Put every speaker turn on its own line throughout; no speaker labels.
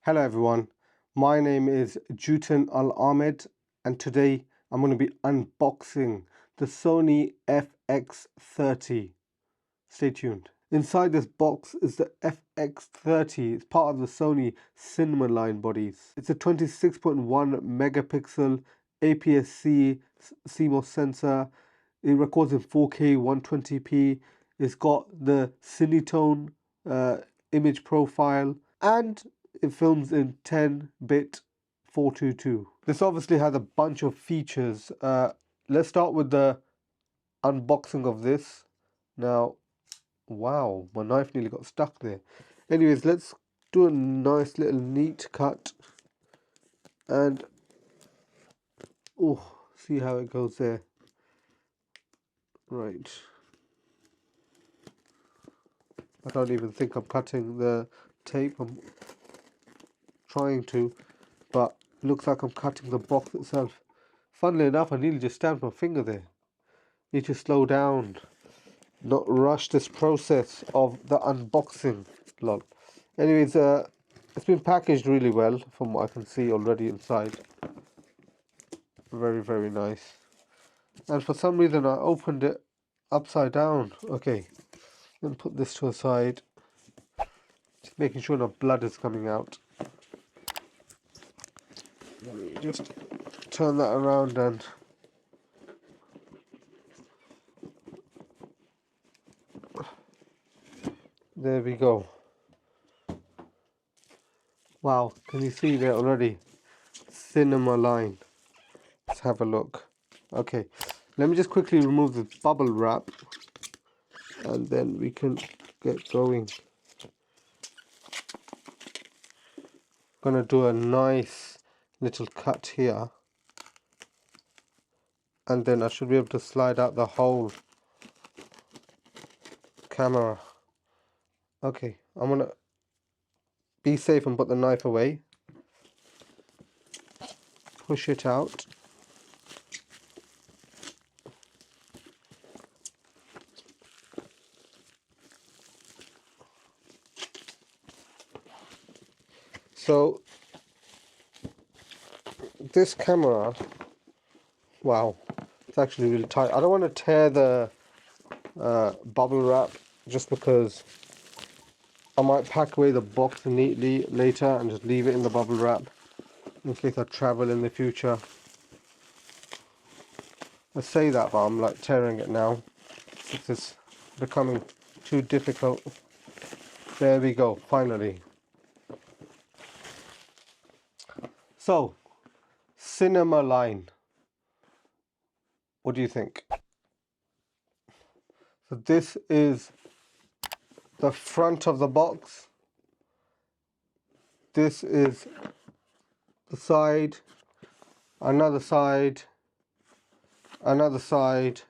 Hello everyone, my name is Jutan Al Ahmed and today I'm going to be unboxing the Sony Fx30. Stay tuned. Inside this box is the Fx30. It's part of the Sony cinema line bodies. It's a 26.1 megapixel APS-C CMOS sensor. It records in 4K 120p. It's got the Cinetone image profile and it films in 10-bit 422. This obviously has a bunch of features. Let's start with the unboxing of this. Now, wow, my knife nearly got stuck there. Anyways, let's do a nice little neat cut. And, oh, see how it goes there. Right. I don't even think I'm cutting the tape. I'm trying to, but it looks like I'm cutting the box itself. Funnily enough, I nearly just stabbed my finger there. Need to slow down, not rush this process of the unboxing. Lol. Anyways, it's been packaged really well from what I can see already inside. Very, very nice. And for some reason I opened it upside down. Okay, let me put this to the side. Just making sure no blood is coming out. Let me just turn that around and there we go. Wow, can you see there already? Cinema line. Let's have a look. Okay, let me just quickly remove the bubble wrap and then we can get going. Gonna do a nice little cut here and then I should be able to slide out the whole camera. Okay, I'm gonna be safe and put the knife away. Push it out. So this camera, wow, it's actually really tight. I don't want to tear the bubble wrap just because I might pack away the box neatly later and just leave it in the bubble wrap in case I travel in the future. I say that, but I'm like tearing it now. This is becoming too difficult. There we go, finally. So, cinema line. What do you think? So this is the front of the box. This is the side, another side, another side,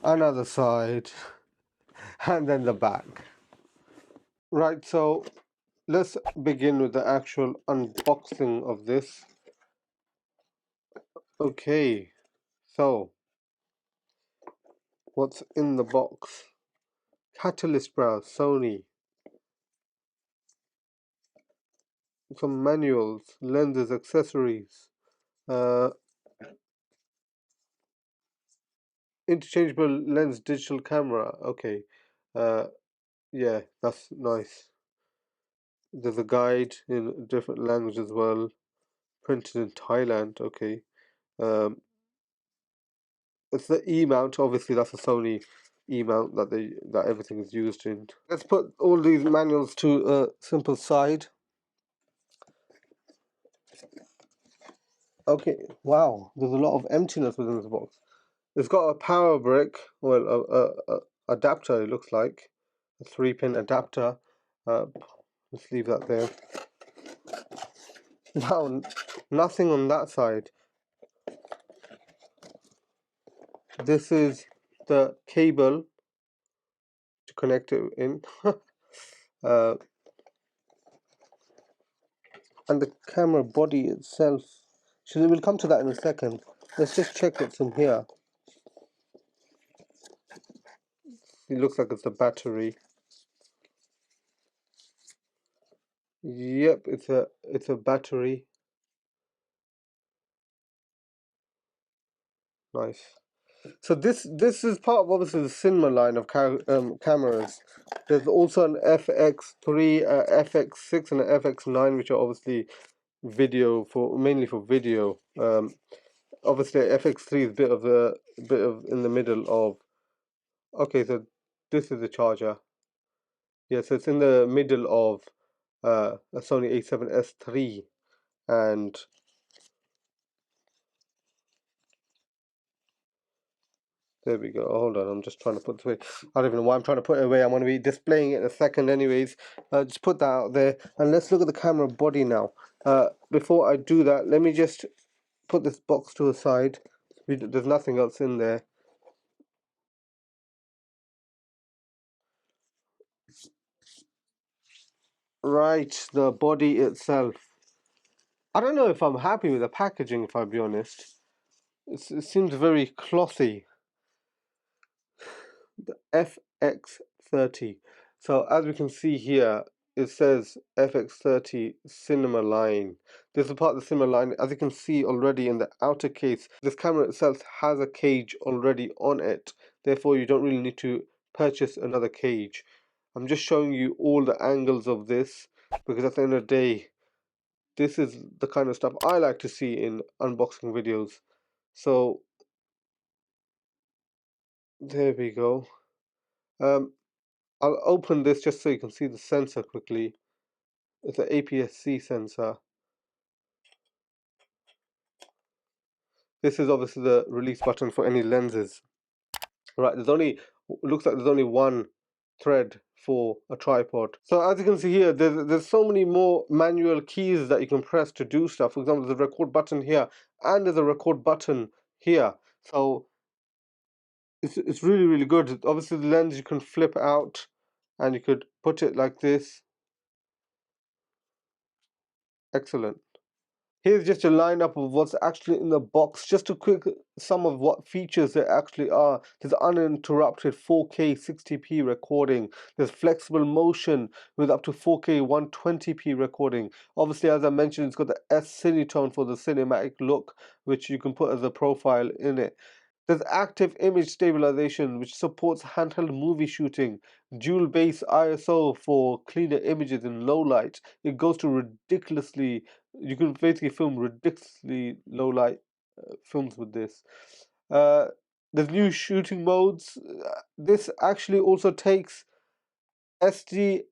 another side, and then the back. Right, so let's begin with the actual unboxing of this. Okay, so what's in the box? Catalyst browse, Sony. Some manuals, lenses, accessories, interchangeable lens digital camera. Okay, yeah, that's nice. There's a guide in a different language as well, printed in Thailand. Okay, it's the E mount. Obviously, that's a Sony E mount that everything is used in. Let's put all these manuals to a simple side. Okay, wow, there's a lot of emptiness within this box. It's got a power brick, well, a adapter. It looks like a 3-pin adapter. Let's leave that there. Wow, nothing on that side. This is the cable to connect it in. And the camera body itself. So we'll come to that in a second. Let's just check what's in here. It looks like it's the battery. Yep, it's a battery. Nice. So this is part of obviously the cinema line of cameras. There's also an FX3, FX6, and an FX9, which are obviously video for mainly for video. Obviously FX3 is a bit of in the middle of. Okay, so this is the charger. Yeah, so it's in the middle of a Sony A7S3, and there we go. Hold on, I'm just trying to put this away. I don't even know why I'm trying to put it away. I'm going to be displaying it in a second anyways. Just put that out there. And let's look at the camera body now. Before I do that, let me just put this box to the side. There's nothing else in there. Right, the body itself. I don't know if I'm happy with the packaging, if I'll be honest. It seems very clothy. The FX30. So as we can see here, it says FX30 cinema line. This is part of the cinema line. As you can see already in the outer case, this camera itself has a cage already on it. Therefore, you don't really need to purchase another cage. I'm just showing you all the angles of this because at the end of the day, this is the kind of stuff I like to see in unboxing videos. So there we go. Um, I'll open this just so you can see the sensor quickly. It's an APS-C sensor. This is obviously the release button for any lenses. Right, looks like there's only one thread for a tripod. So as you can see here, there's so many more manual keys that you can press to do stuff. For example, there's a record button here, and there's a record button here. So it's really, really good. Obviously the lens you can flip out, and you could put it like this. Excellent. Here's just a lineup of what's actually in the box. Just a quick sum of what features there actually are. There's uninterrupted 4K 60p recording. There's flexible motion with up to 4K 120p recording. Obviously, as I mentioned, it's got the S-Cinetone for the cinematic look, which you can put as a profile in it. There's active image stabilization, which supports handheld movie shooting, dual base ISO for cleaner images in low light. It goes to ridiculously, you can basically film ridiculously low light films with this. Uh, there's new shooting modes. This actually also takes SDHC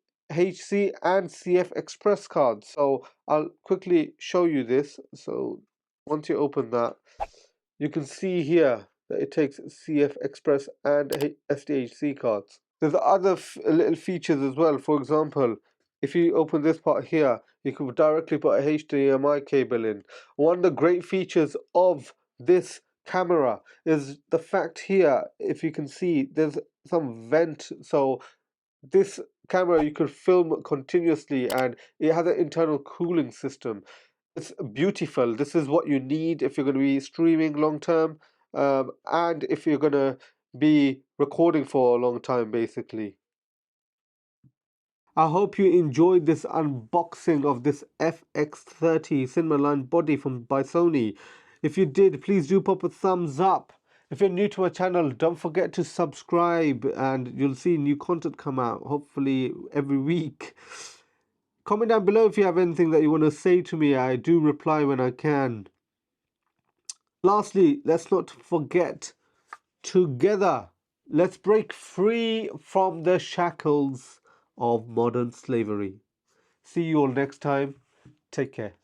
and CF Express cards. So I'll quickly show you this. So once you open that, you can see here that it takes CF Express and SDHC cards. There's other little features as well. For example, if you open this part here, you can directly put a HDMI cable in. One of the great features of this camera is the fact here, if you can see, there's some vent. So this camera you could film continuously, and it has an internal cooling system. It's beautiful. This is what you need if you're going to be streaming long term, and if you're going to be recording for a long time, basically. I hope you enjoyed this unboxing of this FX30 cinema line body by Sony. If you did, please do pop a thumbs up. If you're new to my channel, don't forget to subscribe, and you'll see new content come out, hopefully every week. Comment down below if you have anything that you want to say to me. I do reply when I can. Lastly, let's not forget, together, let's break free from the shackles of modern slavery. See you all next time. Take care.